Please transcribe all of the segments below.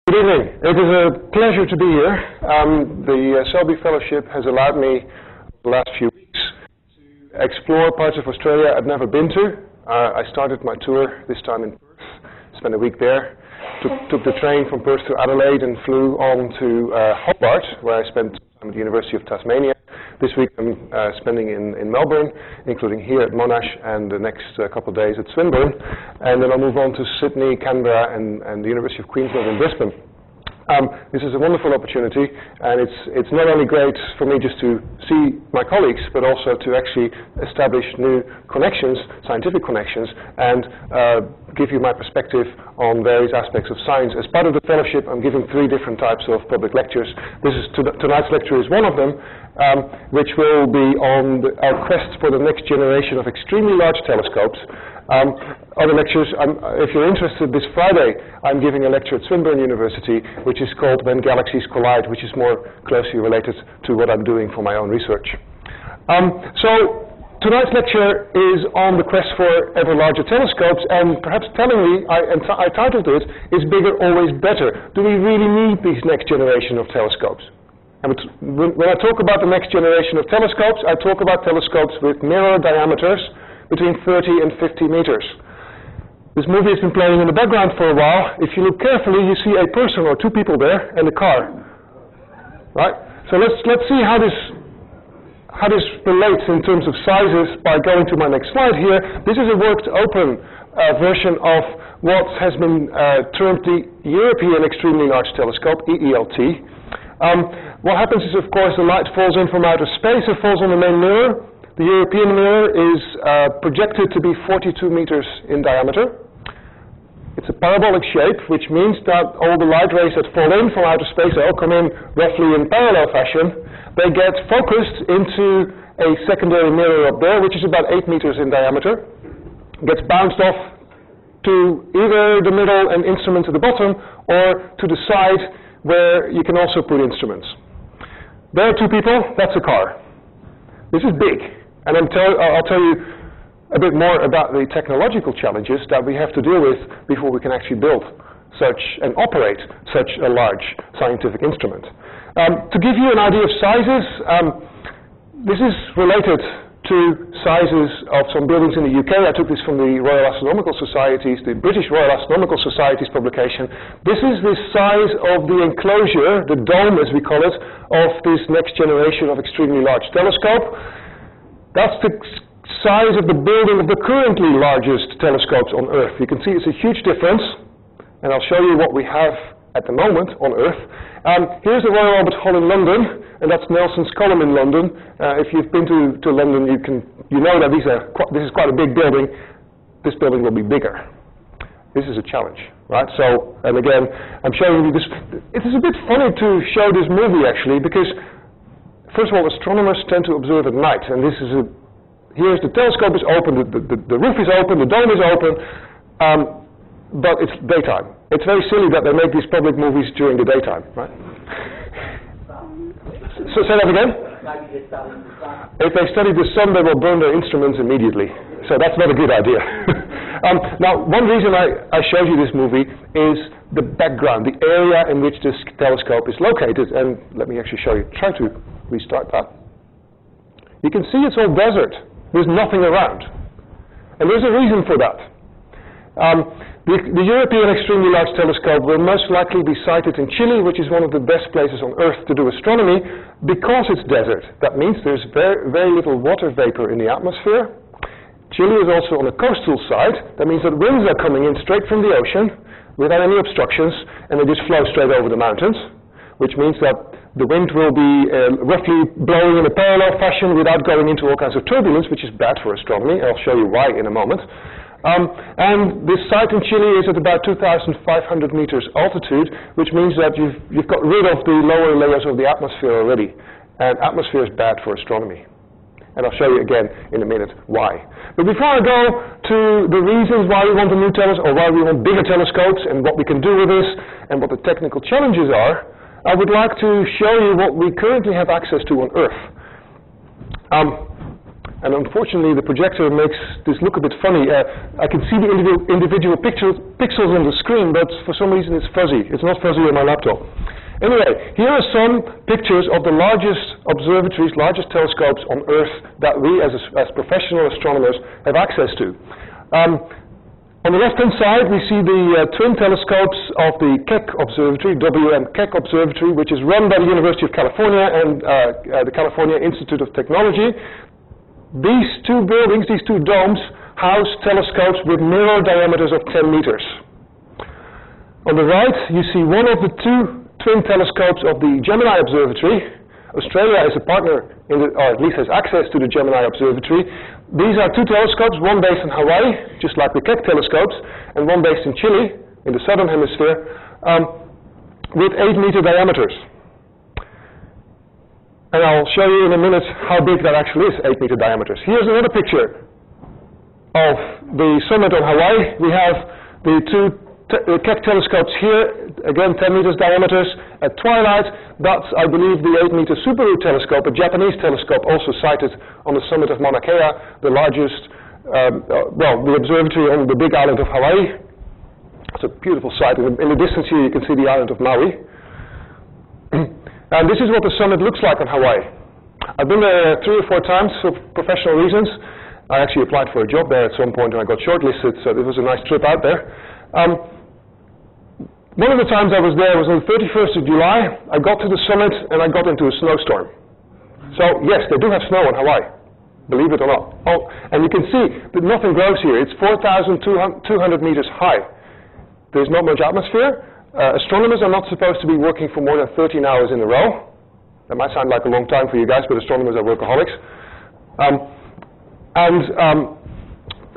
Good evening. It is a pleasure to be here. The Selby Fellowship has allowed me the last few weeks to explore parts of Australia I'd never been to. I started my tour this time in Perth, spent a week there, took the train from Perth to Adelaide and flew on to Hobart, where I spent time at the University of Tasmania. This week I'm spending in Melbourne, including here at Monash, and the next couple of days at Swinburne. And then I'll move on to Sydney, Canberra, and the University of Queensland in Brisbane. This is a wonderful opportunity, and it's not only great for me just to see my colleagues, but also to actually establish new connections, scientific connections, and give you my perspective on various aspects of science. As part of the fellowship, I'm giving 3 different types of public lectures. Tonight's lecture is one of them, which will be on our quest for the next generation of extremely large telescopes. Other lectures, if you're interested, this Friday I'm giving a lecture at Swinburne University, which is called When Galaxies Collide, which is more closely related to what I'm doing for my own research. So tonight's lecture is on the quest for ever larger telescopes, and perhaps tellingly, I titled it, Is Bigger Always Better? Do we really need this next generation of telescopes? And when I talk about the next generation of telescopes, I talk about telescopes with mirror diameters between 30 and 50 meters. This movie has been playing in the background for a while. If you look carefully, you see a person or 2 people there and a car. Right? So let's see how this relates in terms of sizes by going to my next slide here. This is a worked open version of what has been termed the European Extremely Large Telescope, EELT. What happens is, of course, the light falls in from outer space, it falls on the main mirror. The European mirror is projected to be 42 meters in diameter. It's a parabolic shape, which means that all the light rays that fall in from outer space, they all come in roughly in parallel fashion. They get focused into a secondary mirror up there, which is about 8 meters in diameter. Gets bounced off to either the middle and instruments at the bottom, or to the side where you can also put instruments. There are 2 people, that's a car. This is big. And I'll tell you a bit more about the technological challenges that we have to deal with before we can actually build such and operate such a large scientific instrument. To give you an idea of sizes, this is related to sizes of some buildings in the UK. I took this from the Royal Astronomical Society's, the British Royal Astronomical Society's publication. This is the size of the enclosure, the dome as we call it, of this next generation of extremely large telescope. That's the size of the building of the currently largest telescopes on Earth. You can see it's a huge difference, and I'll show you what we have at the moment on Earth. Here's the Royal Albert Hall in London, and that's Nelson's Column in London. If you've been to London, you know that this is quite a big building. This building will be bigger. This is a challenge, right? So, and again, I'm showing you this. It is a bit funny to show this movie, actually, because first of all, astronomers tend to observe at night, and here's the telescope is open, the roof is open, the dome is open, but it's daytime. It's very silly that they make these public movies during the daytime, right? So say that again? If they study the sun, they will burn their instruments immediately. So that's not a good idea. Now, one reason I showed you this movie is the background, the area in which this telescope is located, and let me actually show you. Try to restart that. You can see it's all desert. There's nothing around. And there's a reason for that. The European Extremely Large Telescope will most likely be sited in Chile, which is one of the best places on Earth to do astronomy, because it's desert. That means there's very, very little water vapor in the atmosphere. Chile is also on the coastal side. That means that winds are coming in straight from the ocean without any obstructions, and they just flow straight over the mountains, which means that the wind will be roughly blowing in a parallel fashion without going into all kinds of turbulence, which is bad for astronomy. I'll show you why in a moment. And this site in Chile is at about 2,500 meters altitude, which means that you've got rid of the lower layers of the atmosphere already. And atmosphere is bad for astronomy. And I'll show you again in a minute why. But before I go to the reasons why we want a new telescope, or why we want bigger telescopes, and what we can do with this, and what the technical challenges are, I would like to show you what we currently have access to on Earth. And unfortunately, the projector makes this look a bit funny. I can see the individual pixels on the screen, but for some reason it's fuzzy. It's not fuzzy on my laptop. Anyway, here are some pictures of the largest observatories, largest telescopes on Earth that we as professional astronomers have access to. On the left-hand side, we see the twin telescopes of the Keck Observatory, W.M. Keck Observatory, which is run by the University of California and the California Institute of Technology. These two buildings, these two domes, house telescopes with mirror diameters of 10 meters. On the right, you see one of the two twin telescopes of the Gemini Observatory. Australia is a partner, or at least has access to the Gemini Observatory. These are two telescopes, one based in Hawaii, just like the Keck telescopes, and one based in Chile, in the southern hemisphere, with 8-meter diameters. And I'll show you in a minute how big that actually is, 8-meter diameters. Here's another picture of the summit on Hawaii. We have the two Keck telescopes here, again 10 meters diameters. At twilight, that's, I believe, the 8-meter Supernova telescope, a Japanese telescope also sighted on the summit of Mauna Kea, the largest, the observatory on the big island of Hawaii. It's a beautiful sight. In the distance here, you can see the island of Maui. And this is what the summit looks like on Hawaii. I've been there 3 or 4 times for professional reasons. I actually applied for a job there at some point and I got shortlisted, so it was a nice trip out there. One of the times I was there was on the 31st of July. I got to the summit and I got into a snowstorm. So yes, they do have snow on Hawaii, believe it or not. Oh, and you can see that nothing grows here. It's 4,200 meters high. There's not much atmosphere. Astronomers are not supposed to be working for more than 13 hours in a row. That might sound like a long time for you guys, but astronomers are workaholics.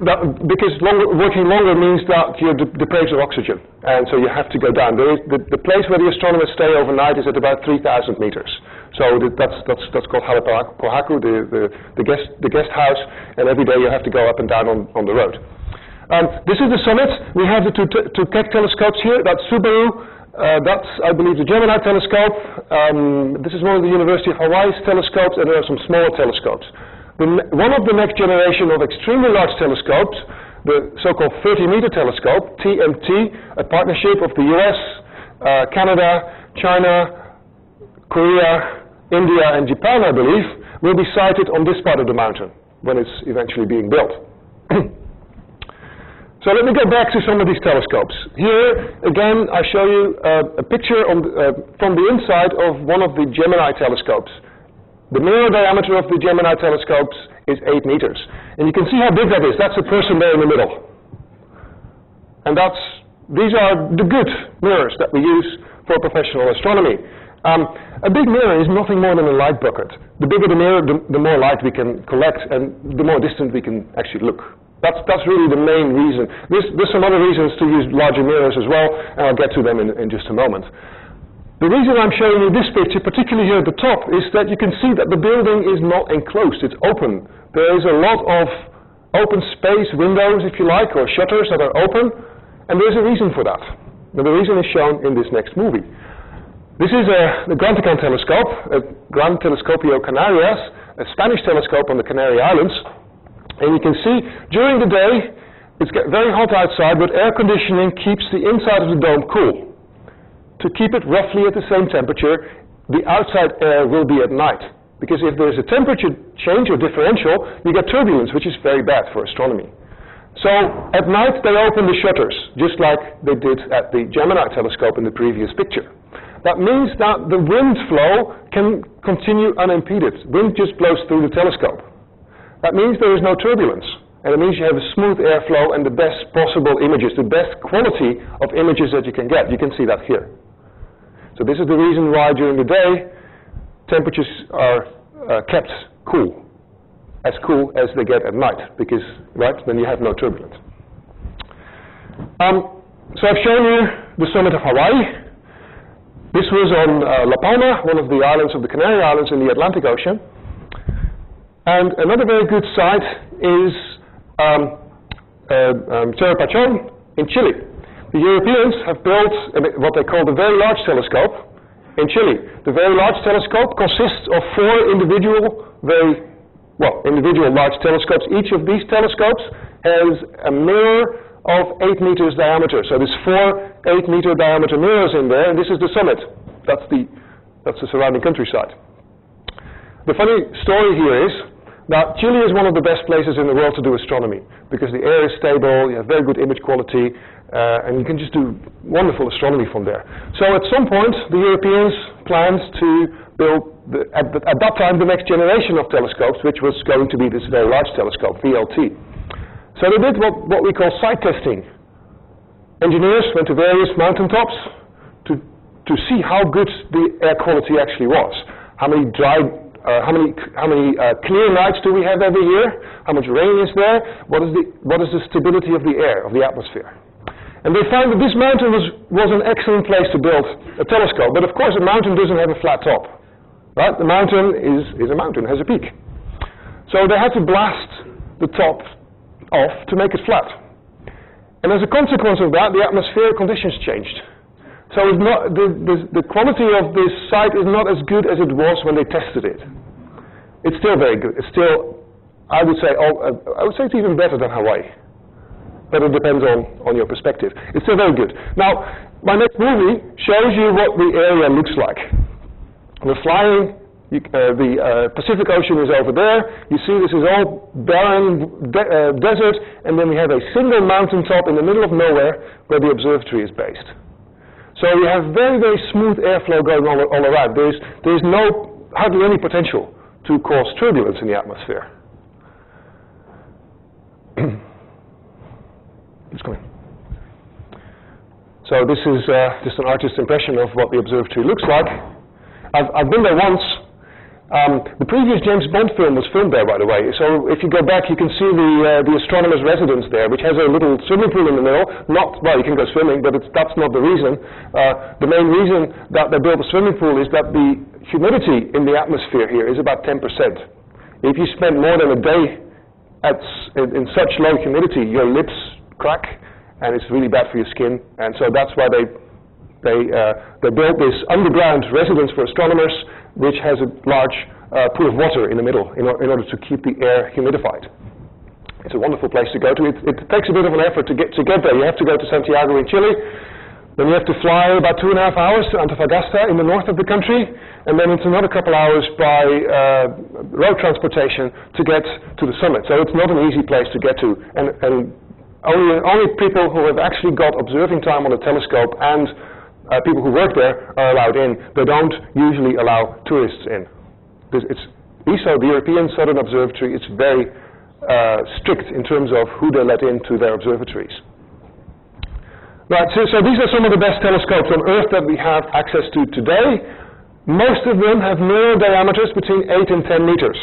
Because working longer means that you're deprived of oxygen, and so you have to go down. The place where the astronomers stay overnight is at about 3,000 meters. So that's called Halepohaku, the guest house, and every day you have to go up and down on the road. This is the summit. We have the two Keck telescopes here. That's Subaru. That's, I believe, the Gemini Telescope. This is one of the University of Hawaii's telescopes, and there are some smaller telescopes. One of the next generation of extremely large telescopes, the so-called 30-meter telescope, TMT, a partnership of the US, Canada, China, Korea, India, and Japan, I believe, will be sited on this part of the mountain when it's eventually being built. So let me go back to some of these telescopes. Here, again, I show you a picture from the inside of one of the Gemini telescopes. The mirror diameter of the Gemini telescopes is 8 meters. And you can see how big that is. That's a person there in the middle. And these are the good mirrors that we use for professional astronomy. A big mirror is nothing more than a light bucket. The bigger the mirror, the more light we can collect, and the more distant we can actually look. That's really the main reason. There's some other reasons to use larger mirrors as well, and I'll get to them in just a moment. The reason I'm showing you this picture, particularly here at the top, is that you can see that the building is not enclosed, it's open. There is a lot of open space, windows if you like, or shutters that are open, and there's a reason for that. And the reason is shown in this next movie. This is the Gran Tecan telescope, Gran Telescopio Canarias, a Spanish telescope on the Canary Islands. And you can see during the day it's very hot outside, but air conditioning keeps the inside of the dome cool. To keep it roughly at the same temperature, the outside air will be at night. Because if there's a temperature change or differential, you get turbulence, which is very bad for astronomy. So at night they open the shutters, just like they did at the Gemini telescope in the previous picture. That means that the wind flow can continue unimpeded. Wind just blows through the telescope. That means there is no turbulence, and it means you have a smooth airflow and the best possible images, the best quality of images that you can get. You can see that here. So this is the reason why during the day temperatures are kept cool as they get at night, because then you have no turbulence. So I've shown you the summit of Hawaii. This was on La Palma, one of the islands of the Canary Islands in the Atlantic Ocean. And another very good site is Cerro Pachón in Chile. The Europeans have built what they call the Very Large Telescope in Chile. The Very Large Telescope consists of 4 individual, very individual large telescopes. Each of these telescopes has a mirror of 8 meters diameter. So there's 4 8-meter diameter mirrors in there, and this is the summit. That's the surrounding countryside. The funny story here is that Chile is one of the best places in the world to do astronomy because the air is stable, you have very good image quality, and you can just do wonderful astronomy from there. So at some point, the Europeans planned to build, at that time, the next generation of telescopes, which was going to be this very large telescope, VLT. So they did what we call site testing. Engineers went to various mountaintops to see how good the air quality actually was. How many clear nights do we have every year? How much rain is there? What is the stability of the air, of the atmosphere? And they found that this mountain was an excellent place to build a telescope. But of course, a mountain doesn't have a flat top. Right? The mountain is a mountain, has a peak. So they had to blast the top off to make it flat. And as a consequence of that, the atmospheric conditions changed. So it's not, the quality of this site is not as good as it was when they tested it. It's still very good. It's still, I would say it's even better than Hawaii. But it depends on your perspective. It's still very good. Now, my next movie shows you what the area looks like. We're flying. The Pacific Ocean is over there. You see this is all barren desert, and then we have a single mountaintop in the middle of nowhere where the observatory is based. So we have very, very smooth airflow going all around. There's hardly any potential to cause turbulence in the atmosphere. It's going. So this is just an artist's impression of what the observatory looks like. I've been there once. The previous James Bond film was filmed there, by the way. So if you go back, you can see the astronomer's residence there, which has a little swimming pool in the middle. Well, you can go swimming, but that's not the reason. The main reason that they built a swimming pool is that the humidity in the atmosphere here is about 10%. If you spend more than a day in such low humidity, your lips crack, and it's really bad for your skin. And so that's why they built this underground residence for astronomers, which has a large pool of water in the middle in order to keep the air humidified. It's a wonderful place to go to. It takes a bit of an effort to get there. You have to go to Santiago in Chile, then you have to fly about 2.5 hours to Antofagasta in the north of the country, and then it's another couple hours by road transportation to get to the summit. So it's not an easy place to get to, and only people who have actually got observing time on a telescope and people who work there are allowed in. They don't usually allow tourists in. ESO, the European Southern Observatory, it's very strict in terms of who they let into their observatories. Right, so these are some of the best telescopes on Earth that we have access to today. Most of them have mirror diameters between 8 and 10 meters.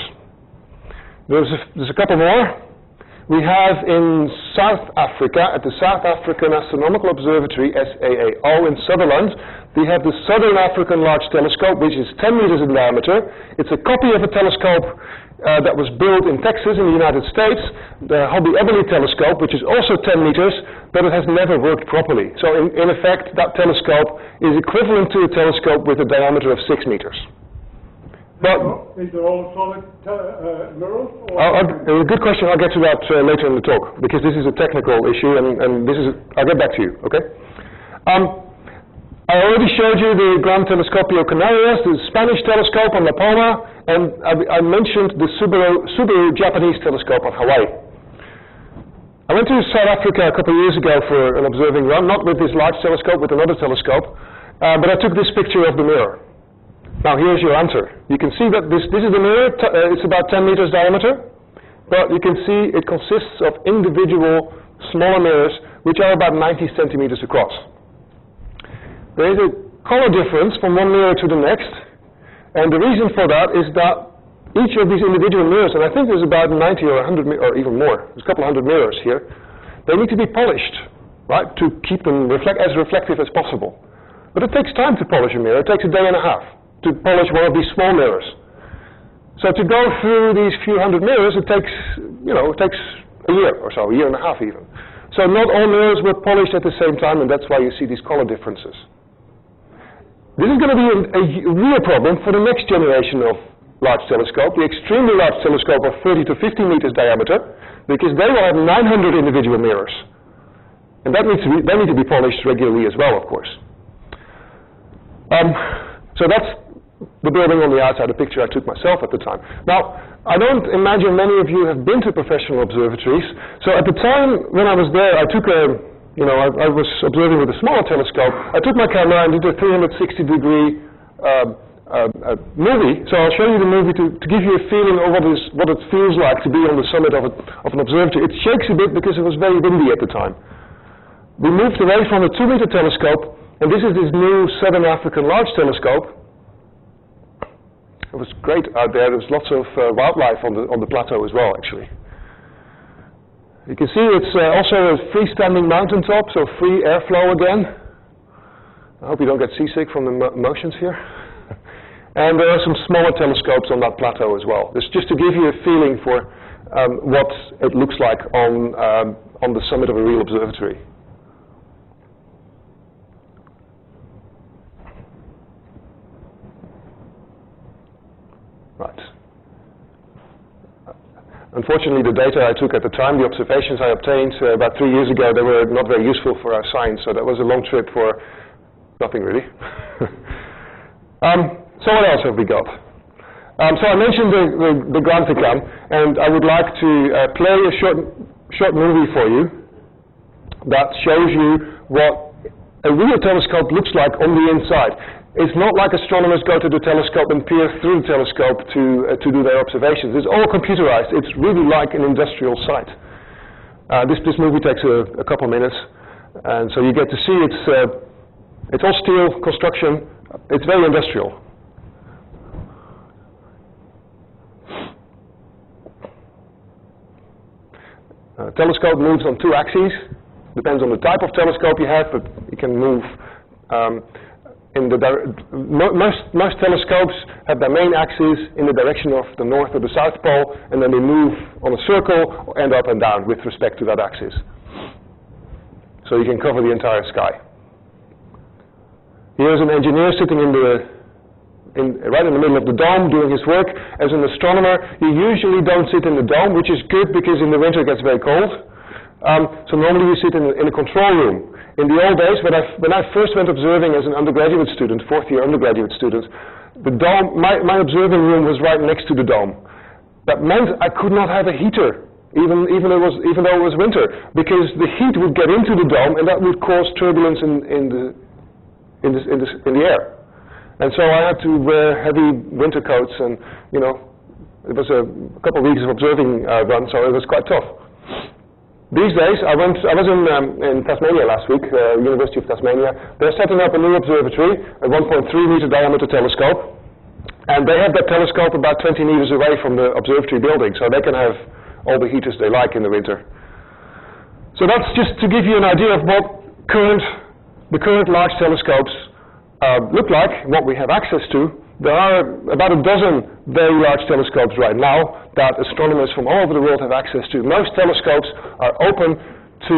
There's a couple more. We have in South Africa, at the South African Astronomical Observatory, SAAO in Sutherland, we have the Southern African Large Telescope, which is 10 meters in diameter. It's a copy of a telescope that was built in Texas in the United States, the Hubble Telescope, which is also 10 meters, but it has never worked properly. So in effect, that telescope is equivalent to a telescope with a diameter of 6 meters. But is there all solid mirrors? A good question. I'll get to that later in the talk, because this is a technical issue, and I'll get back to you. Okay. I already showed you the Gran Telescopio Canarias, the Spanish telescope on La Palma, and I mentioned the Subaru Japanese telescope on Hawaii. I went to South Africa a couple of years ago for an observing run, not with this large telescope, with another telescope, but I took this picture of the mirror. Now here's your answer. You can see that this is the mirror. It's about 10 meters diameter, but you can see it consists of individual smaller mirrors, which are about 90 centimeters across. There is a color difference from one mirror to the next, and the reason for that is that each of these individual mirrors, and I think there's about 90 or 100 or even more, there's a couple hundred mirrors here, they need to be polished, right, to keep them as reflective as possible. But it takes time to polish a mirror. It takes a day and a half to polish one of these small mirrors. So to go through these few hundred mirrors, it takes a year or so, a year and a half even. So not all mirrors were polished at the same time, and that's why you see these color differences. This is going to be a real problem for the next generation of large telescope, the extremely large telescope of 30 to 50 meters diameter, because they will have 900 individual mirrors. And they need to be polished regularly as well, of course. So that's the building on the outside, a picture I took myself at the time. Now, I don't imagine many of you have been to professional observatories. So at the time when I was there, I took I was observing with a smaller telescope. I took my camera and did a 360-degree movie. So I'll show you the movie to give you a feeling of what it feels like to be on the summit of an observatory. It shakes a bit because it was very windy at the time. We moved away from the 2-meter telescope, and this is this new Southern African Large Telescope. It was great out there. There was lots of wildlife on the plateau as well, actually. You can see it's also a freestanding mountaintop, so free airflow again. I hope you don't get seasick from the motions here. And there are some smaller telescopes on that plateau as well. This just to give you a feeling for what it looks like on the summit of a real observatory. Right. Unfortunately, the data I took at the time, the observations I obtained about 3 years ago, they were not very useful for our science, so that was a long trip for nothing really. So what else have we got? So I mentioned the Granticam, and I would like to play a short movie for you that shows you what a real telescope looks like on the inside. It's not like astronomers go to the telescope and peer through the telescope to do their observations. It's all computerized. It's really like an industrial site. This movie takes a couple minutes, and so you get to see it's all steel construction. It's very industrial. Telescope moves on 2 axes. Depends on the type of telescope you have, but you can move most telescopes have their main axis in the direction of the North or the South Pole, and then they move on a circle or end up and down with respect to that axis. So you can cover the entire sky. Here's an engineer sitting right in the middle of the dome doing his work. As an astronomer, you usually don't sit in the dome, which is good because in the winter it gets very cold. So normally you sit in a control room. In the old days, when I first went observing as an undergraduate student, 4th-year undergraduate student, the dome, my observing room was right next to the dome. That meant I could not have a heater, even though it was winter, because the heat would get into the dome and that would cause turbulence in the air. And so I had to wear heavy winter coats, and it was a couple of weeks of observing run, so it was quite tough. These days, I was in Tasmania last week, University of Tasmania. They're setting up a new observatory, a 1.3 meter diameter telescope, and they have that telescope about 20 meters away from the observatory building, so they can have all the heaters they like in the winter. So that's just to give you an idea of what the current large telescopes look like, what we have access to. There are about a dozen very large telescopes right now that astronomers from all over the world have access to. Most telescopes are open to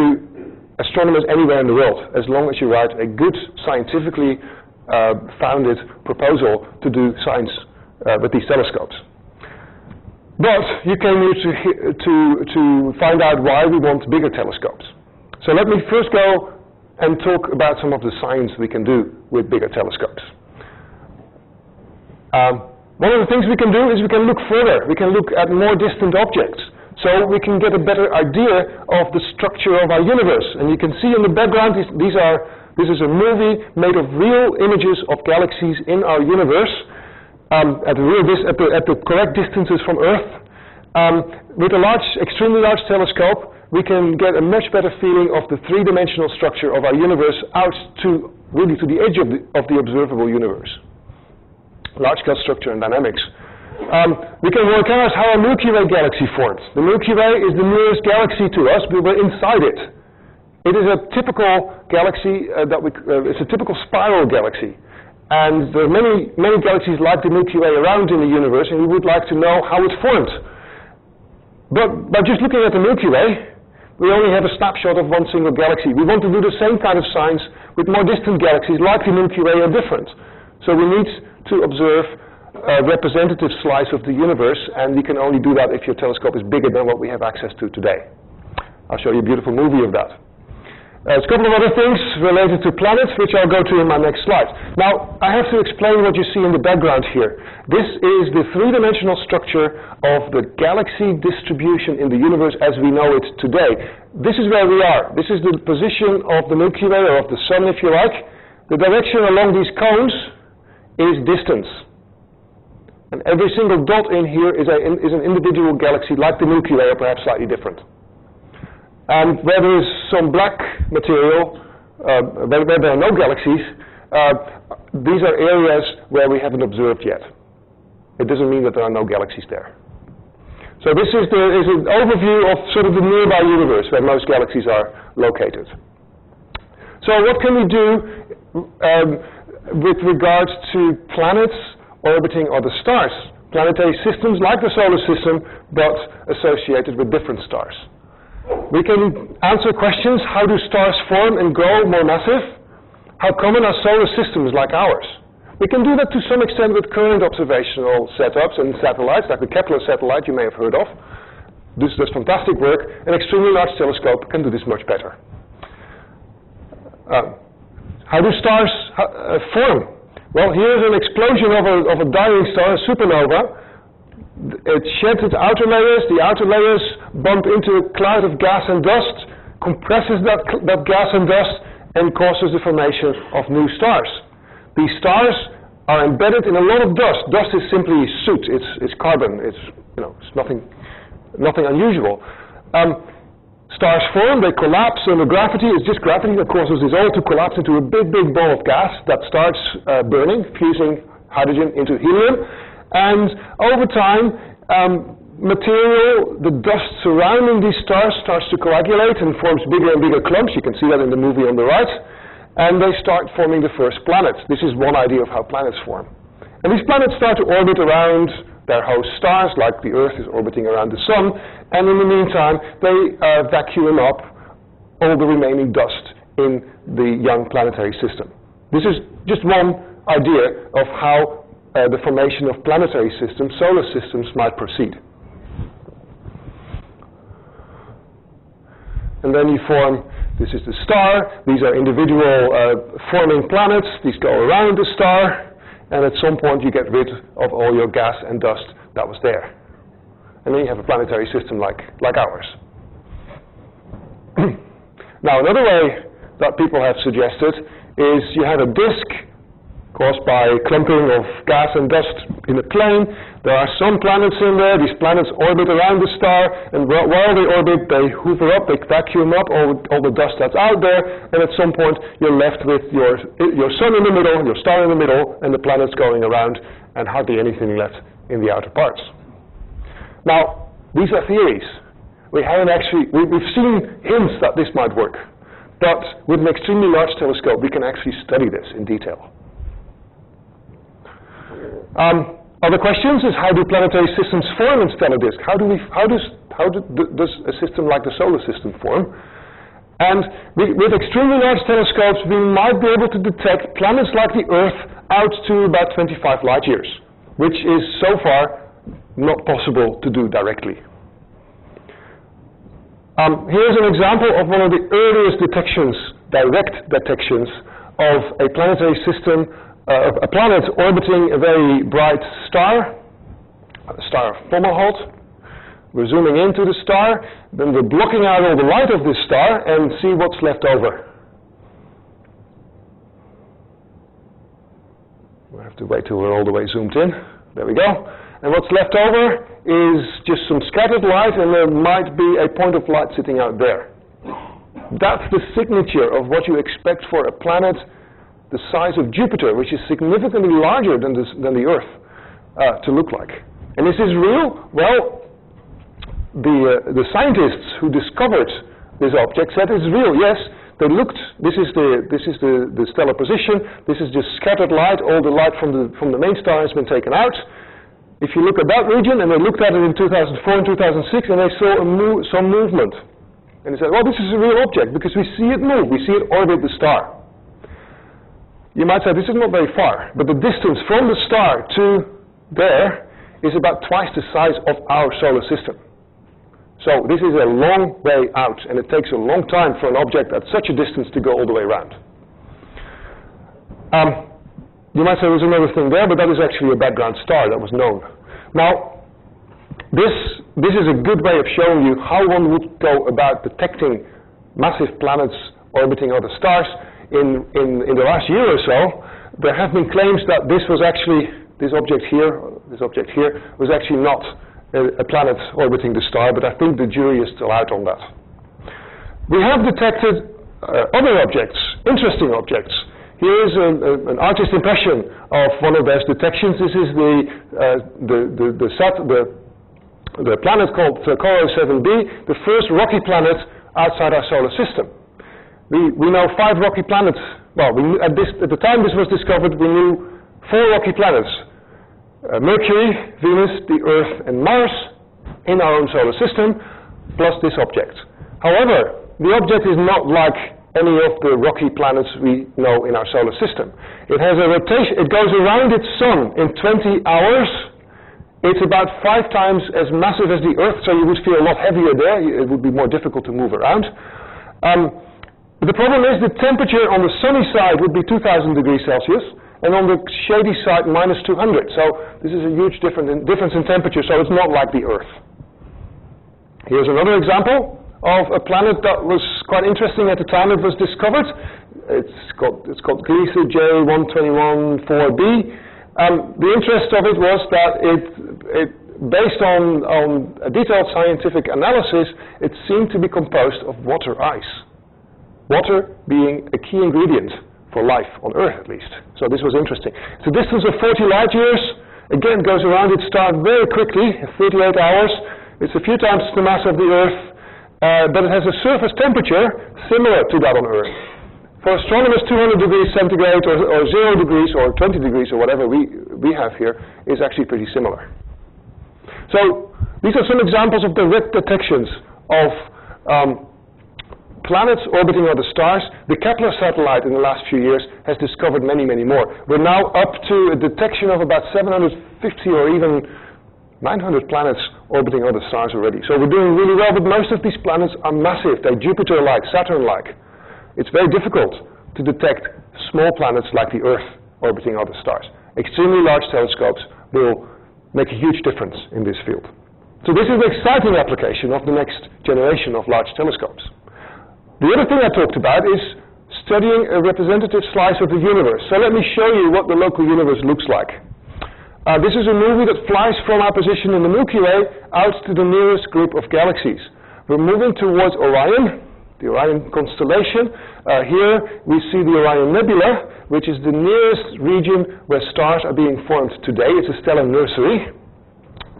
astronomers anywhere in the world, as long as you write a good scientifically founded proposal to do science with these telescopes. But you came here to find out why we want bigger telescopes. So let me first go and talk about some of the science we can do with bigger telescopes. One of the things we can do is we can look further. We can look at more distant objects. So we can get a better idea of the structure of our universe. And you can see in the background, this is a movie made of real images of galaxies in our universe at the correct distances from Earth. With a extremely large telescope, we can get a much better feeling of the three-dimensional structure of our universe out to the edge of the observable universe. Large-scale structure and dynamics. We can work out how a Milky Way galaxy forms. The Milky Way is the nearest galaxy to us, but we're inside it. It is a typical galaxy it's a typical spiral galaxy. And there are many galaxies like the Milky Way around in the universe, and we would like to know how it formed. But by just looking at the Milky Way, we only have a snapshot of one single galaxy. We want to do the same kind of science with more distant galaxies like the Milky Way are different. So we need to observe representative slice of the universe, and you can only do that if your telescope is bigger than what we have access to today. I'll show you a beautiful movie of that. There's a couple of other things related to planets, which I'll go to in my next slide. Now, I have to explain what you see in the background here. This is the three-dimensional structure of the galaxy distribution in the universe as we know it today. This is where we are. This is the position of the Milky Way, or of the Sun, if you like. The direction along these cones is distance. And every single dot in here is an individual galaxy, like the Milky Way, or perhaps slightly different. And where there is some black material, where there are no galaxies, these are areas where we haven't observed yet. It doesn't mean that there are no galaxies there. So this is an overview of sort of the nearby universe where most galaxies are located. So what can we do with regards to planets orbiting other stars? Planetary systems like the solar system, but associated with different stars. We can answer questions: how do stars form and grow more massive? How common are solar systems like ours? We can do that to some extent with current observational setups and satellites, like the Kepler satellite you may have heard of. This does fantastic work. An extremely large telescope can do this much better. How do stars form? Well, here's an explosion of a dying star, a supernova. It sheds its outer layers, the outer layers bump into a cloud of gas and dust, compresses that gas and dust, and causes the formation of new stars. These stars are embedded in a lot of dust. Dust is simply soot, it's carbon, it's nothing unusual. Stars form, they collapse under gravity. It's just gravity that causes this all to collapse into a big ball of gas that starts burning, fusing hydrogen into helium. And over time, material, the dust surrounding these stars starts to coagulate and forms bigger and bigger clumps. You can see that in the movie on the right. And they start forming the first planets. This is one idea of how planets form. And these planets start to orbit around their host stars, like the Earth is orbiting around the Sun. And in the meantime, they vacuum up all the remaining dust in the young planetary system. This is just one idea of how the formation of planetary systems, solar systems, might proceed. And then you form, this is the star, these are individual forming planets, these go around the star, and at some point you get rid of all your gas and dust that was there. And then you have a planetary system like ours. Now, another way that people have suggested is you have a disk caused by clumping of gas and dust in a plane. There are some planets in there. These planets orbit around the star, and while they orbit, they hoover up, they vacuum up all the dust that's out there, and at some point you're left with your sun in the middle, your star in the middle, and the planets going around, and hardly anything left in the outer parts. Now, these are theories. We've seen hints that this might work, but with an extremely large telescope, we can actually study this in detail. Other questions is, how do planetary systems form in stellar disk? How does a system like the solar system form? And with extremely large telescopes, we might be able to detect planets like the Earth out to about 25 light years, which is so far not possible to do directly. Here's an example of one of the earliest detections, direct detections, of a planetary system, a planet orbiting a very bright star, a star of Fomalhaut. We're zooming into the star, then we're blocking out all the light of this star and see what's left over. We'll have to wait till we're all the way zoomed in. There we go. And what's left over is just some scattered light, and there might be a point of light sitting out there. That's the signature of what you expect for a planet the size of Jupiter, which is significantly larger than the Earth, to look like. And this is real? Well, the scientists who discovered this object said it's real. Yes, they looked. This is the stellar position. This is just scattered light. All the light from the main star has been taken out. If you look at that region, and they looked at it in 2004 and 2006, and they saw some movement. And they said, well, this is a real object, because we see it move. We see it orbit the star. You might say, this is not very far, but the distance from the star to there is about twice the size of our solar system. So this is a long way out, and it takes a long time for an object at such a distance to go all the way around. You might say there's another thing there, but that is actually a background star that was known. Now, this is a good way of showing you how one would go about detecting massive planets orbiting other stars. In the last year or so, there have been claims that this was actually, this object here was actually not a planet orbiting the star, but I think the jury is still out on that. We have detected other objects, interesting objects. Here is an artist's impression of one of those detections. This is the planet called Coro 7b, the first rocky planet outside our solar system. We know 5 rocky planets. Well, at the time this was discovered, we knew 4 rocky planets. Mercury, Venus, the Earth, and Mars in our own solar system, plus this object. However, the object is not like any of the rocky planets we know in our solar system. It has a rotation, it goes around its sun in 20 hours. It's about 5 times as massive as the Earth, so you would feel a lot heavier there. It would be more difficult to move around. The problem is the temperature on the sunny side would be 2000 degrees Celsius, and on the shady side, minus 200. So this is a huge difference in temperature, so it's not like the Earth. Here's another example of a planet that was quite interesting at the time it was discovered. It's called Grijs J1214b. The interest of it was that based on a detailed scientific analysis, it seemed to be composed of water ice. Water being a key ingredient for life on Earth, at least. So this was interesting. It's a distance of 40 light years. Again, goes around its star very quickly, 38 hours. It's a few times the mass of the Earth, but it has a surface temperature similar to that on Earth. For astronomers, 200 degrees centigrade or 0 degrees or 20 degrees or whatever we have here is actually pretty similar. So these are some examples of direct detections of planets orbiting other stars. The Kepler satellite in the last few years has discovered many, many more. We're now up to a detection of about 750 or even 900 planets orbiting other stars already. So we're doing really well, but most of these planets are massive. They're Jupiter-like, Saturn-like. It's very difficult to detect small planets like the Earth orbiting other stars. Extremely large telescopes will make a huge difference in this field. So this is an exciting application of the next generation of large telescopes. The other thing I talked about is studying a representative slice of the universe. So let me show you what the local universe looks like. This is a movie that flies from our position in the Milky Way out to the nearest group of galaxies. We're moving towards Orion, the Orion constellation. Here we see the Orion Nebula, which is the nearest region where stars are being formed today. It's a stellar nursery.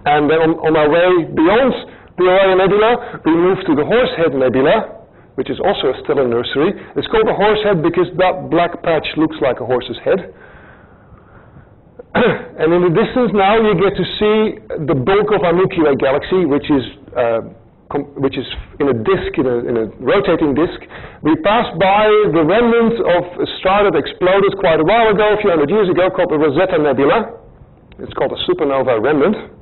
And then on our way beyond the Orion Nebula, we move to the Horsehead Nebula, which is also a stellar nursery. It's called a horsehead because that black patch looks like a horse's head. And in the distance now you get to see the bulk of our Milky Way galaxy, which is in a disk, in a rotating disk. We passed by the remnant of a star that exploded quite a while ago, a few hundred years ago, called the Rosetta Nebula. It's called a Supernova Remnant.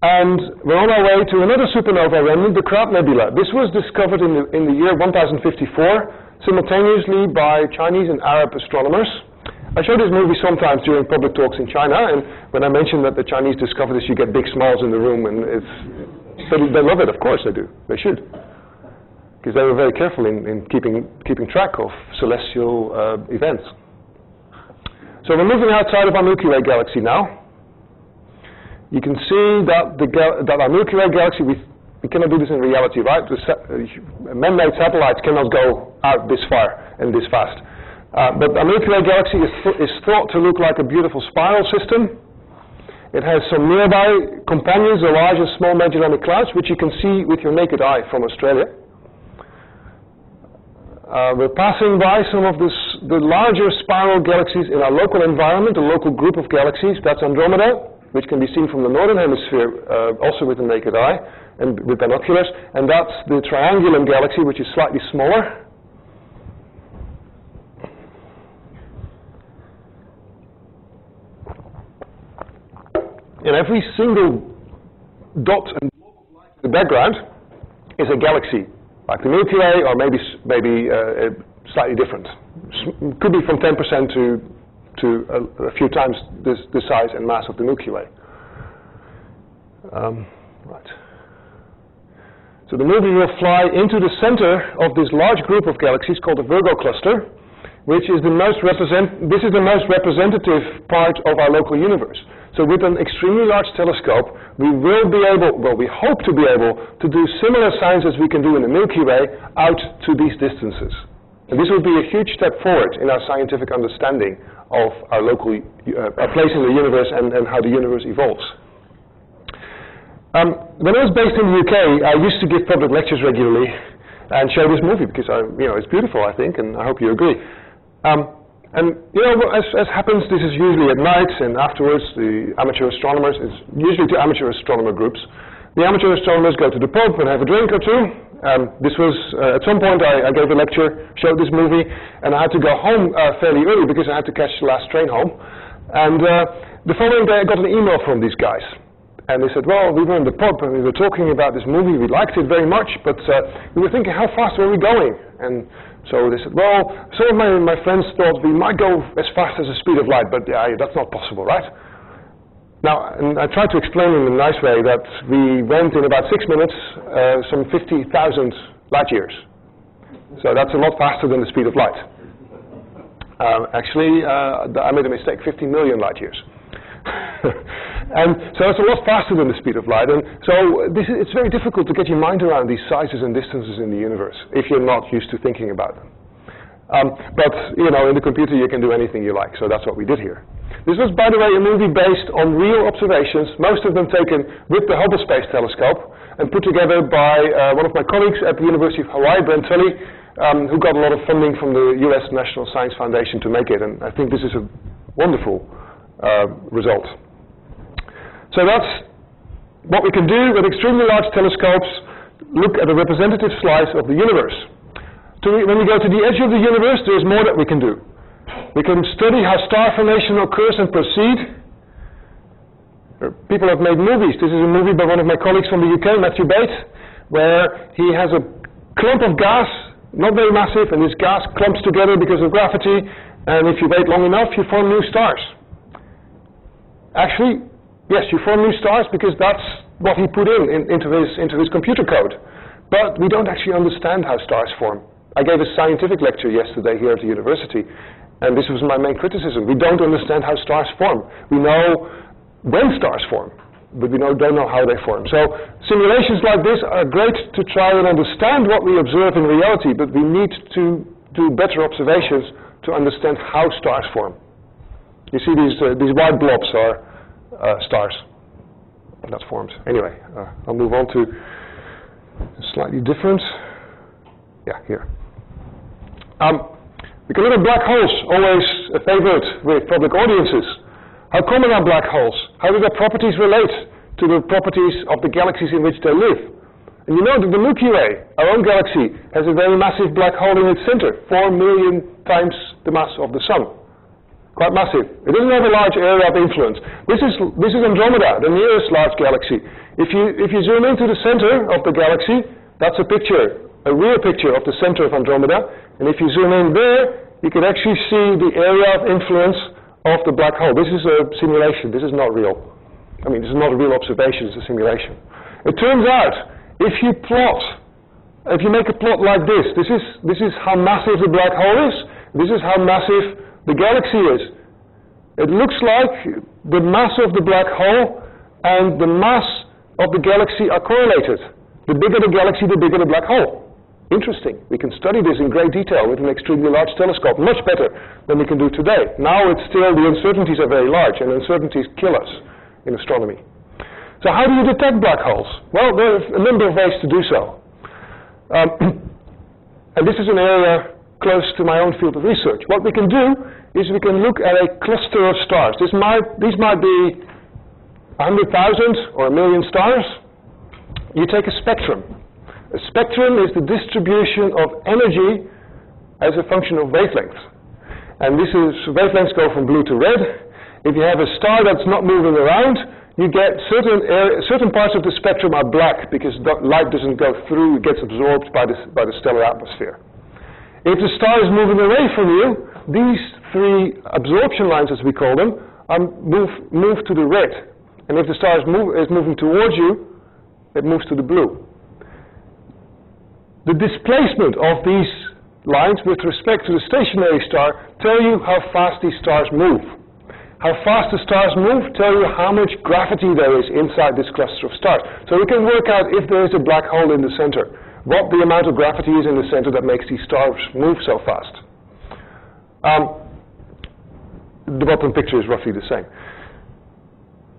And we're on our way to another supernova remnant, the Crab Nebula. This was discovered in the year 1054, simultaneously by Chinese and Arab astronomers. I show this movie sometimes during public talks in China, and when I mention that the Chinese discovered this, you get big smiles in the room, and they love it, of course they do. They should. Because they were very careful in keeping track of celestial events. So we're moving outside of our Milky Way galaxy now. You can see that our Milky Way galaxy, we cannot do this in reality, right? Man-made satellites cannot go out this far and this fast. But our Milky Way galaxy is thought to look like a beautiful spiral system. It has some nearby companions, the large and small Magellanic Clouds, which you can see with your naked eye from Australia. We're passing by some of the larger spiral galaxies in our local environment, a local group of galaxies. That's Andromeda, which can be seen from the northern hemisphere, also with the naked eye and with binoculars. And that's the Triangulum galaxy, which is slightly smaller. And every single dot and blob of light in the background is a galaxy, like the Milky Way, or maybe slightly different. Could be from 10% to a few times the size and mass of the Milky Way. Right. So the movie will fly into the center of this large group of galaxies called the Virgo cluster, which is the most representative part of our local universe. So with an extremely large telescope, we will be able, well, we hope to be able to do similar science as we can do in the Milky Way out to these distances. And this will be a huge step forward in our scientific understanding of our local our place in the universe and how the universe evolves. When I was based in the UK, I used to give public lectures regularly and show this movie because it's beautiful, I think, and I hope you agree. And as happens, this is usually at night, and afterwards the amateur astronomers, it's usually to amateur astronomer groups. The amateur astronomers go to the pub and have a drink or two. This was, at some point I gave a lecture, showed this movie, and I had to go home fairly early because I had to catch the last train home. And the following day I got an email from these guys. And they said, well, we were in the pub and we were talking about this movie, we liked it very much, but we were thinking, how fast were we going? And so they said, well, some of my friends thought we might go as fast as the speed of light, but that's not possible, right? Now, and I tried to explain in a nice way that we went in about 6 minutes, some 50,000 light years. So that's a lot faster than the speed of light. Actually, I made a mistake, 50 million light years. And so it's a lot faster than the speed of light, and so it's very difficult to get your mind around these sizes and distances in the universe if you're not used to thinking about them. But in the computer you can do anything you like, so that's what we did here. This was, by the way, a movie based on real observations, most of them taken with the Hubble Space Telescope and put together by one of my colleagues at the University of Hawaii, Brent Tully, who got a lot of funding from the US National Science Foundation to make it, and I think this is a wonderful result. So that's what we can do with extremely large telescopes, look at a representative slice of the universe. When we go to the edge of the universe, there's more that we can do. We can study how star formation occurs and proceed. People have made movies. This is a movie by one of my colleagues from the UK, Matthew Bates, where he has a clump of gas, not very massive, and this gas clumps together because of gravity, and if you wait long enough, you form new stars. Actually, yes, you form new stars because that's what he put into his computer code. But we don't actually understand how stars form. I gave a scientific lecture yesterday here at the university, and this was my main criticism. We don't understand how stars form. We know when stars form, but we don't know how they form. So simulations like this are great to try and understand what we observe in reality, but we need to do better observations to understand how stars form. You see these white blobs are stars. That's formed. Anyway, I'll move on to slightly different. Yeah, here. We can look at black holes, always a favorite with public audiences. How common are black holes? How do their properties relate to the properties of the galaxies in which they live? And you know that the Milky Way, our own galaxy, has a very massive black hole in its center, 4 million times the mass of the Sun. Quite massive. It doesn't have a large area of influence. This is Andromeda, the nearest large galaxy. If you zoom into the center of the galaxy, that's a picture, a real picture of the center of Andromeda. And if you zoom in there, you can actually see the area of influence of the black hole. This is a simulation. This is not real. I mean, this is not a real observation. It's a simulation. It turns out, if you make a plot like this is how massive the black hole is. This is how massive the galaxy is. It looks like the mass of the black hole and the mass of the galaxy are correlated. The bigger the galaxy, the bigger the black hole. Interesting. We can study this in great detail with an extremely large telescope, much better than we can do today. Now it's still, the uncertainties are very large, and uncertainties kill us in astronomy. So how do you detect black holes? Well, there are a number of ways to do so. And this is an area close to my own field of research. What we can do is we can look at a cluster of stars. These might be 100,000 or 1 million stars. You take a spectrum. A spectrum is the distribution of energy as a function of wavelength. And wavelengths go from blue to red. If you have a star that's not moving around, you get certain parts of the spectrum are black because light doesn't go through, it gets absorbed by the stellar atmosphere. If the star is moving away from you, these three absorption lines, as we call them, move to the red. And if the star is moving towards you, it moves to the blue. The displacement of these lines with respect to the stationary star tell you how fast these stars move. How fast the stars move tell you how much gravity there is inside this cluster of stars. So we can work out if there is a black hole in the center, what the amount of gravity is in the center that makes these stars move so fast. The bottom picture is roughly the same.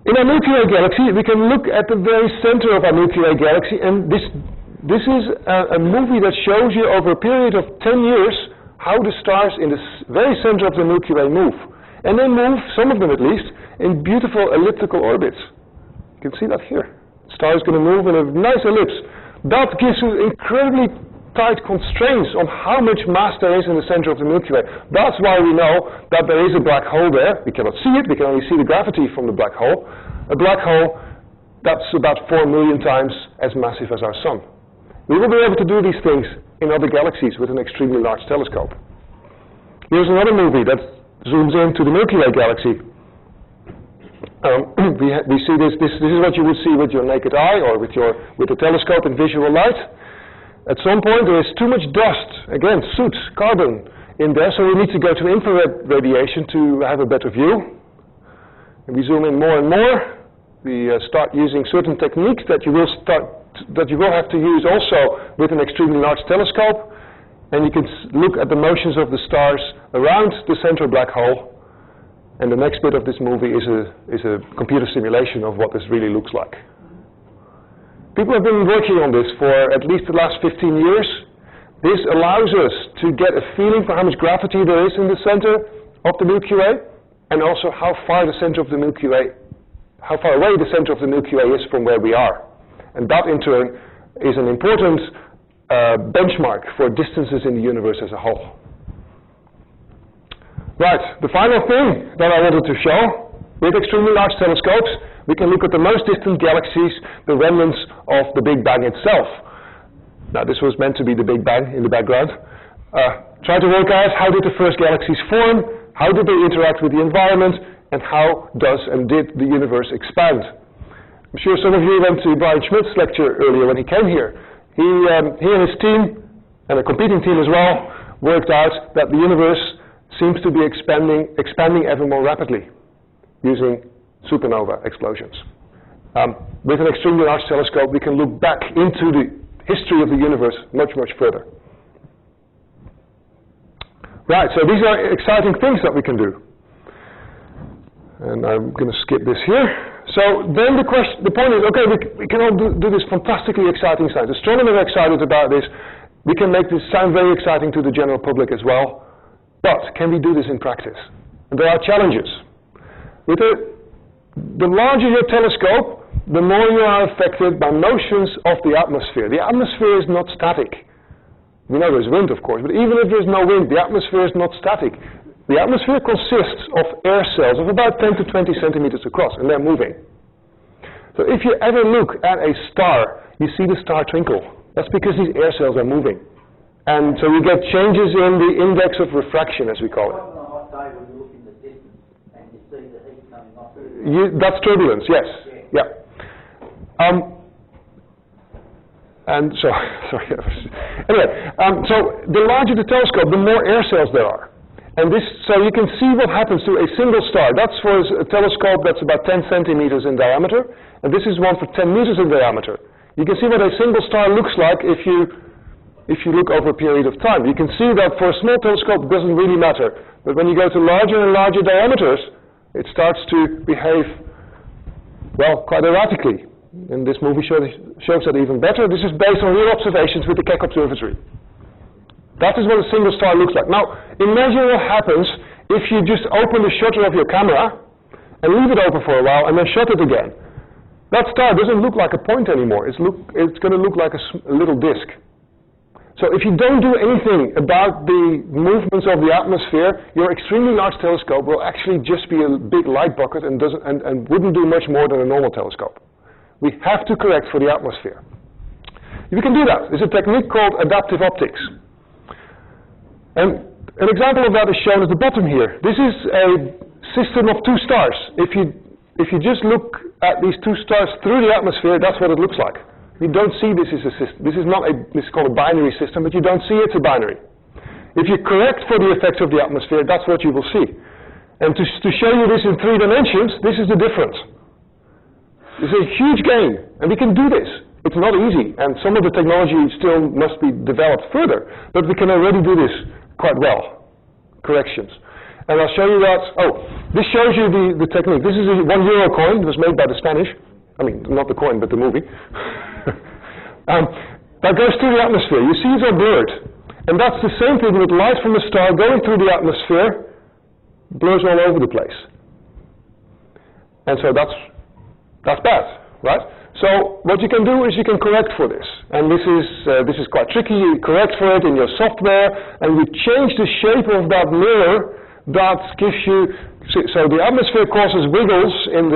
In our Milky Way galaxy, we can look at the very center of our Milky Way galaxy, and this is a movie that shows you over a period of 10 years how the stars in the very center of the Milky Way move. And they move, some of them at least, in beautiful elliptical orbits. You can see that here. The star is going to move in a nice ellipse. That gives you incredibly tight constraints on how much mass there is in the center of the Milky Way. That's why we know that there is a black hole there. We cannot see it, we can only see the gravity from the black hole. A black hole that's about 4 million times as massive as our Sun. We will be able to do these things in other galaxies with an extremely large telescope. Here's another movie that zooms into the Milky Way galaxy. We see this is what you would see with your naked eye or with the telescope in visual light. At some point there is too much dust, again soot, carbon in there, so we need to go to infrared radiation to have a better view. And we zoom in more and more. We start using certain techniques that you will have to use also with an extremely large telescope, and you can look at the motions of the stars around the center black hole. And the next bit of this movie is a computer simulation of what this really looks like. People have been working on this for at least the last 15 years. This allows us to get a feeling for how much gravity there is in the center of the Milky Way, and also how far away the center of the Milky Way is from where we are. And that in turn is an important benchmark for distances in the universe as a whole. Right, the final thing that I wanted to show, with extremely large telescopes, we can look at the most distant galaxies, the remnants of the Big Bang itself. Now this was meant to be the Big Bang in the background. Try to work out how did the first galaxies form, how did they interact with the environment, and how does and did the universe expand. I'm sure some of you went to Brian Schmidt's lecture earlier when he came here. He and his team, and a competing team as well, worked out that the universe seems to be expanding ever more rapidly using supernova explosions. With an extremely large telescope, we can look back into the history of the universe much, much further. Right, so these are exciting things that we can do. And I'm going to skip this here. So then the point is, okay, we can all do this fantastically exciting science. Astronomers are excited about this. We can make this sound very exciting to the general public as well. But can we do this in practice? And there are challenges. With the larger your telescope, the more you are affected by motions of the atmosphere. The atmosphere is not static. We know there's wind, of course, but even if there's no wind, the atmosphere is not static. The atmosphere consists of air cells of about 10 to 20 centimeters across, and they're moving. So if you ever look at a star, you see the star twinkle. That's because these air cells are moving. And so you get changes in the index of refraction, as we call it. On a hot day when you look in the distance and you see the heat coming off. That's turbulence, yes. Yeah. And so, sorry. Anyway, so the larger the telescope, the more air cells there are. And so you can see what happens to a single star. That's for a telescope that's about 10 centimeters in diameter, and this is one for 10 meters in diameter. You can see what a single star looks like if you look over a period of time. You can see that for a small telescope it doesn't really matter, but when you go to larger and larger diameters, it starts to behave, well, quite erratically. And this movie shows that even better. This is based on real observations with the Keck Observatory. That is what a single star looks like. Now, imagine what happens if you just open the shutter of your camera and leave it open for a while and then shut it again. That star doesn't look like a point anymore. It's going to look like a little disk. So if you don't do anything about the movements of the atmosphere, your extremely large telescope will actually just be a big light bucket and wouldn't do much more than a normal telescope. We have to correct for the atmosphere. You can do that. There's a technique called adaptive optics. And an example of that is shown at the bottom here. This is a system of two stars. If you just look at these two stars through the atmosphere, that's what it looks like. You don't see this as a system. This is called a binary system, but you don't see it's a binary. If you correct for the effects of the atmosphere, that's what you will see. And to show you this in 3 dimensions, this is the difference. It's a huge gain, and we can do this. It's not easy, and some of the technology still must be developed further, but we can already do this quite well. Corrections. And I'll show you that. Oh, this shows you the technique. This is a €1 coin. It was made by the Spanish. I mean, not the coin, but the movie. That goes through the atmosphere. You see it's all blurred. And that's the same thing with light from a star going through the atmosphere, blurs all over the place. And so that's bad, right? So what you can do is you can correct for this. And this is quite tricky. You correct for it in your software, and you change the shape of that mirror. That gives you, so the atmosphere causes wiggles in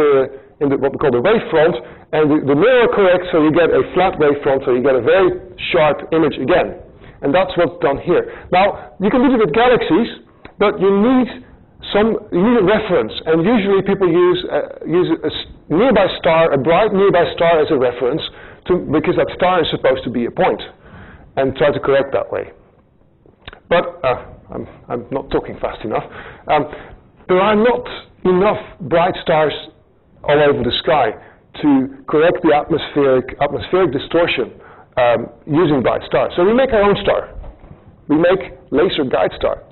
what we call the wavefront, and the mirror corrects so you get a flat wavefront, so you get a very sharp image again. And that's what's done here. Now, you can do it with galaxies, but you need a reference, and usually people use a nearby star, a bright nearby star as a reference, because that star is supposed to be a point, and try to correct that way. But I'm not talking fast enough. There are not enough bright stars all over the sky to correct the atmospheric distortion using bright stars. So we make our own star. We make laser guide star.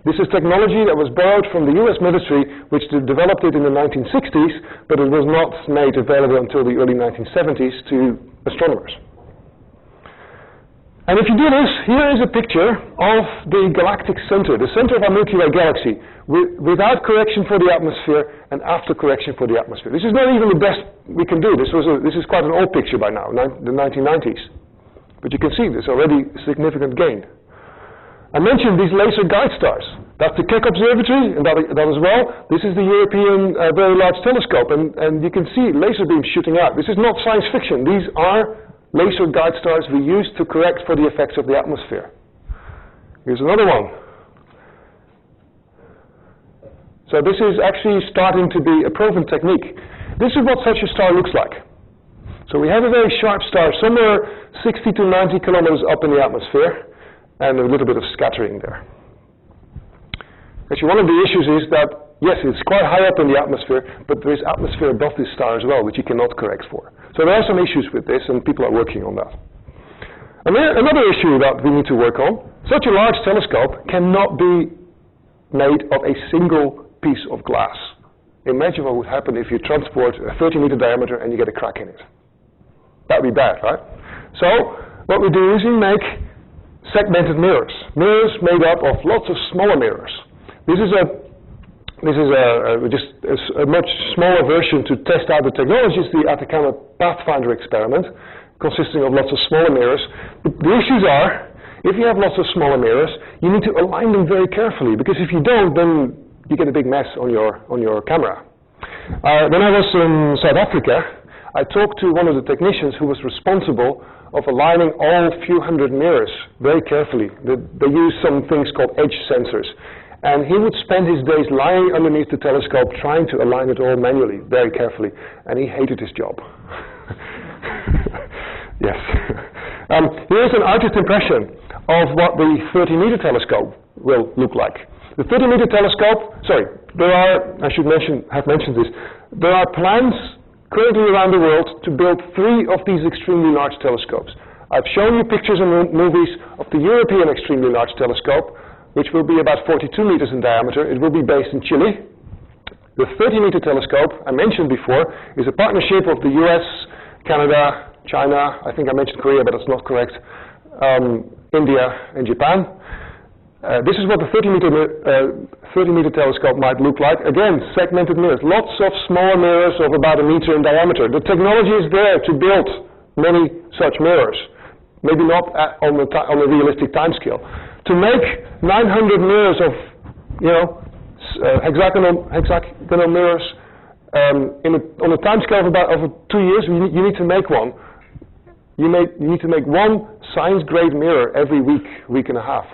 This is technology that was borrowed from the US military, which developed it in the 1960s, but it was not made available until the early 1970s to astronomers. And if you do this, here is a picture of the galactic center, the center of our Milky Way galaxy, without correction for the atmosphere and after correction for the atmosphere. This is not even the best we can do. This is quite an old picture by now, the 1990s. But you can see there's already significant gain. I mentioned these laser guide stars. That's the Keck Observatory, and that as well. This is the European Very Large Telescope, and you can see laser beams shooting out. This is not science fiction. These are laser guide stars we use to correct for the effects of the atmosphere. Here's another one. So this is actually starting to be a proven technique. This is what such a star looks like. So we have a very sharp star, somewhere 60 to 90 kilometers up in the atmosphere, and a little bit of scattering there. Actually, one of the issues is that, yes, it's quite high up in the atmosphere, but there is atmosphere above this star as well, which you cannot correct for. So there are some issues with this, and people are working on that. And then another issue that we need to work on, such a large telescope cannot be made of a single piece of glass. Imagine what would happen if you transport a 30-meter diameter and you get a crack in it. That would be bad, right? So what we do is we make segmented mirrors. Mirrors made up of lots of smaller mirrors. This is just a much smaller version to test out the technologies, the Atacama Pathfinder experiment, consisting of lots of smaller mirrors. But the issues are, if you have lots of smaller mirrors, you need to align them very carefully, because if you don't, then you get a big mess on your camera. When I was in South Africa, I talked to one of the technicians who was responsible of aligning all few hundred mirrors very carefully. They use some things called edge sensors. And he would spend his days lying underneath the telescope trying to align it all manually, very carefully. And he hated his job. Yes. Here's an artist impression of what the 30-meter telescope will look like. The 30-meter telescope, I should have mentioned this. There are plans currently around the world to build 3 of these extremely large telescopes. I've shown you pictures and movies of the European extremely large telescope, which will be about 42 meters in diameter. It will be based in Chile. The 30-meter telescope I mentioned before is a partnership of the US, Canada, China, I think I mentioned Korea, but that's not correct, India and Japan. This is what the 30-meter telescope might look like. Again, segmented mirrors, lots of small mirrors of about 1 meter in diameter. The technology is there to build many such mirrors. maybe not on a realistic time scale. To make 900 mirrors of, hexagonal mirrors on a time scale of about over 2 years, you need to make one. You need to make one science-grade mirror every week and a half.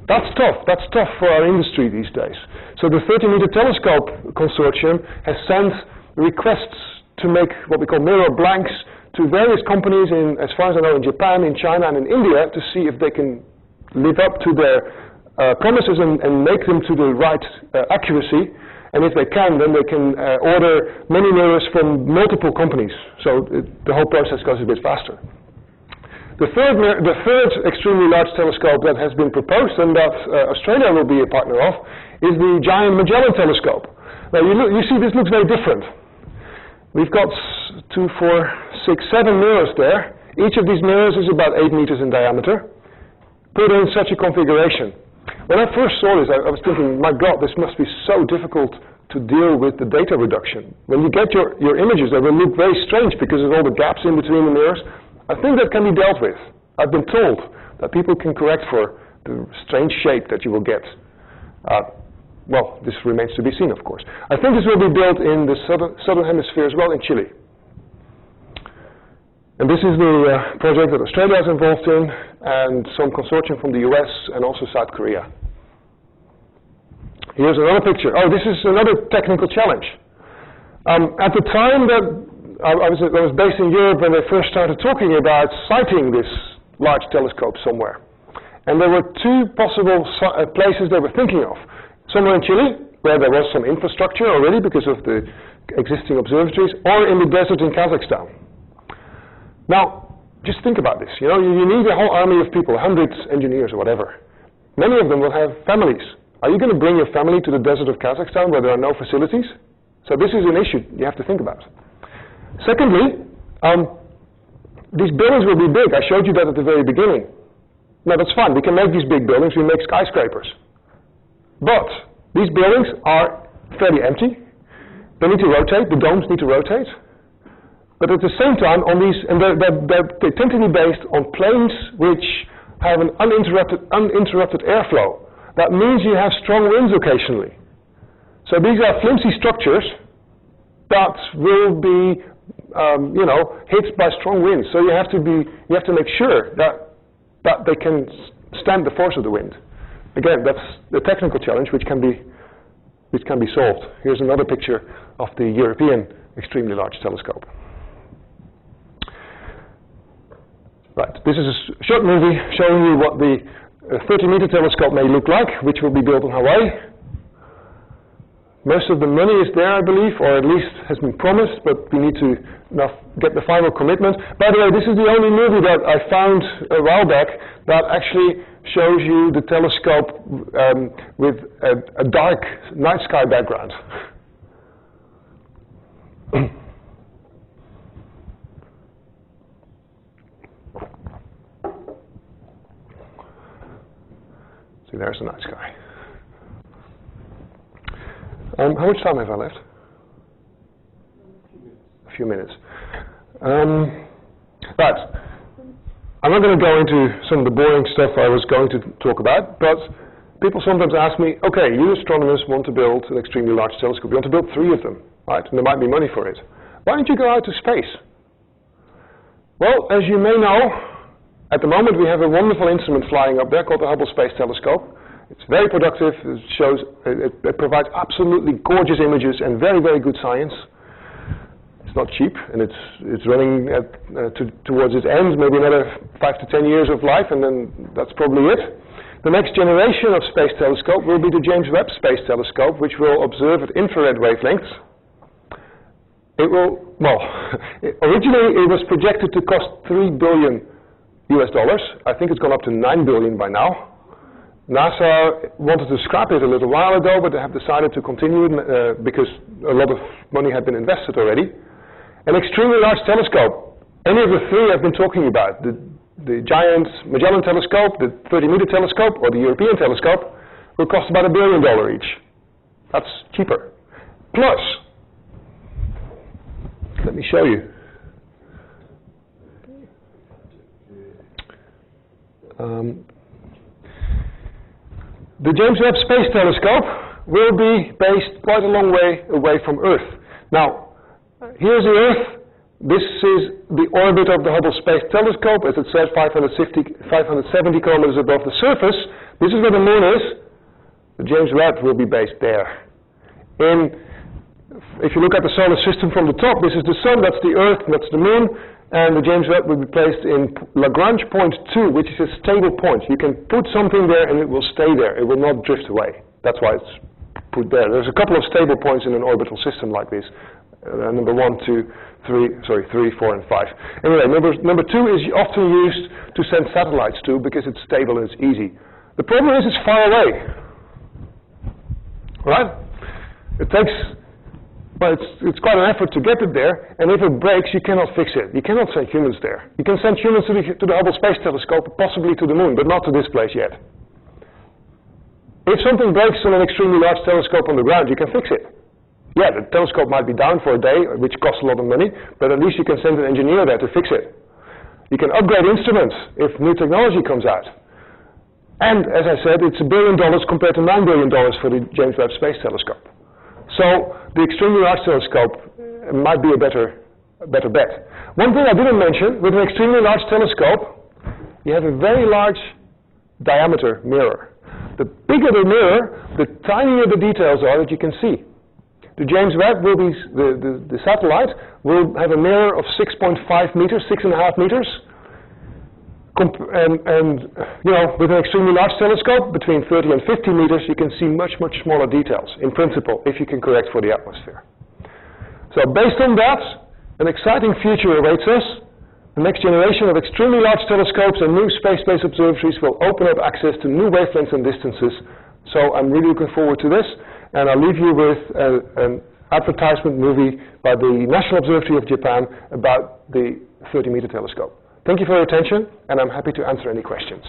That's tough. That's tough for our industry these days. So the 30-meter telescope consortium has sent requests to make what we call mirror blanks to various companies as far as I know, in Japan, in China, and in India, to see if they can live up to their promises and make them to the right accuracy. And if they can, then they can order many mirrors from multiple companies. So the whole process goes a bit faster. The third extremely large telescope that has been proposed and that Australia will be a partner of is the giant Magellan telescope. Now you see this looks very different. We've got 2, 4, 6, 7 mirrors there. Each of these mirrors is about 8 meters in diameter, put in such a configuration. When I first saw this, I was thinking, my God, this must be so difficult to deal with the data reduction. When you get your images, they will look very strange because of all the gaps in between the mirrors. I think that can be dealt with. I've been told that people can correct for the strange shape that you will get. Well, this remains to be seen, of course. I think this will be built in the southern hemisphere as well, in Chile. And this is the project that Australia is involved in, and some consortium from the US and also South Korea. Here's another picture. Oh, this is another technical challenge. At the time that I was based in Europe when they first started talking about siting this large telescope somewhere. And there were 2 possible places they were thinking of. Somewhere in Chile, where there was some infrastructure already because of the existing observatories, or in the desert in Kazakhstan. Now, just think about this. You need a whole army of people, 100 engineers or whatever. Many of them will have families. Are you going to bring your family to the desert of Kazakhstan where there are no facilities? So this is an issue you have to think about. Secondly, these buildings will be big. I showed you that at the very beginning. Now that's fine. We can make these big buildings. We make skyscrapers. But these buildings are fairly empty. They need to rotate. The domes need to rotate. But at the same time, on these, and they tend to be based on planes which have an uninterrupted airflow. That means you have strong winds occasionally. So these are flimsy structures that will be, hit by strong winds. So you have to make sure that they can stand the force of the wind. Again, that's the technical challenge which can be solved. Here's another picture of the European extremely large telescope. Right, this is a short movie showing you what the 30-meter telescope may look like, which will be built in Hawaii. Most of the money is there, I believe, or at least has been promised, but we need to now get the final commitment. By the way, this is the only movie that I found a while back that actually shows you the telescope with a dark night sky background. See, there's the night sky. How much time have I left? A few minutes. Right. I'm not going to go into some of the boring stuff I was going to talk about, but people sometimes ask me, okay, you astronomers want to build an extremely large telescope. You want to build 3 of them, right? And there might be money for it. Why don't you go out to space? Well, as you may know, at the moment we have a wonderful instrument flying up there called the Hubble Space Telescope. It's very productive. It provides absolutely gorgeous images and very, very good science. It's not cheap, and it's running towards its end, maybe another 5 to 10 years of life, and then that's probably it. The next generation of space telescope will be the James Webb Space Telescope, which will observe at infrared wavelengths. It will, well, originally it was projected to cost $3 billion US. I think it's gone up to $9 billion by now. NASA wanted to scrap it a little while ago, but they have decided to continue because a lot of money had been invested already. An extremely large telescope, any of the 3 I've been talking about, the giant Magellan telescope, the 30-meter telescope, or the European telescope, will cost about $1 billion each. That's cheaper. Plus, let me show you. The James Webb Space Telescope will be based quite a long way away from Earth. Now, here's the Earth. This is the orbit of the Hubble Space Telescope, as it says, 570 kilometers above the surface. This is where the Moon is. The James Webb will be based there. If you look at the solar system from the top, this is the Sun, that's the Earth, that's the Moon, and the James Webb will be placed in Lagrange point 2, which is a stable point. You can put something there and it will stay there. It will not drift away. That's why it's put there. There's a couple of stable points in an orbital system like this. Number 1, 2, 3, 4, and 5. Anyway, number 2 is often used to send satellites to because it's stable and it's easy. The problem is it's far away. Right? It takes, well, it's quite an effort to get it there, and if it breaks, you cannot fix it. You cannot send humans there. You can send humans to the Hubble Space Telescope, possibly to the Moon, but not to this place yet. If something breaks on an extremely large telescope on the ground, you can fix it. Yeah, the telescope might be down for a day, which costs a lot of money, but at least you can send an engineer there to fix it. You can upgrade instruments if new technology comes out. And, as I said, it's $1 billion compared to $9 billion for the James Webb Space Telescope. So, the extremely large telescope might be a better bet. One thing I didn't mention, with an extremely large telescope, you have a very large diameter mirror. The bigger the mirror, the tinier the details are that you can see. The James Webb will be, the satellite will have a mirror of 6.5 meters, 6.5 meters. And you know, with an extremely large telescope, between 30 and 50 meters, you can see much, much smaller details, in principle, if you can correct for the atmosphere. So based on that, an exciting future awaits us. The next generation of extremely large telescopes and new space-based observatories will open up access to new wavelengths and distances. So I'm really looking forward to this. And I'll leave you with an advertisement movie by the National Observatory of Japan about the 30-meter telescope. Thank you for your attention, and I'm happy to answer any questions.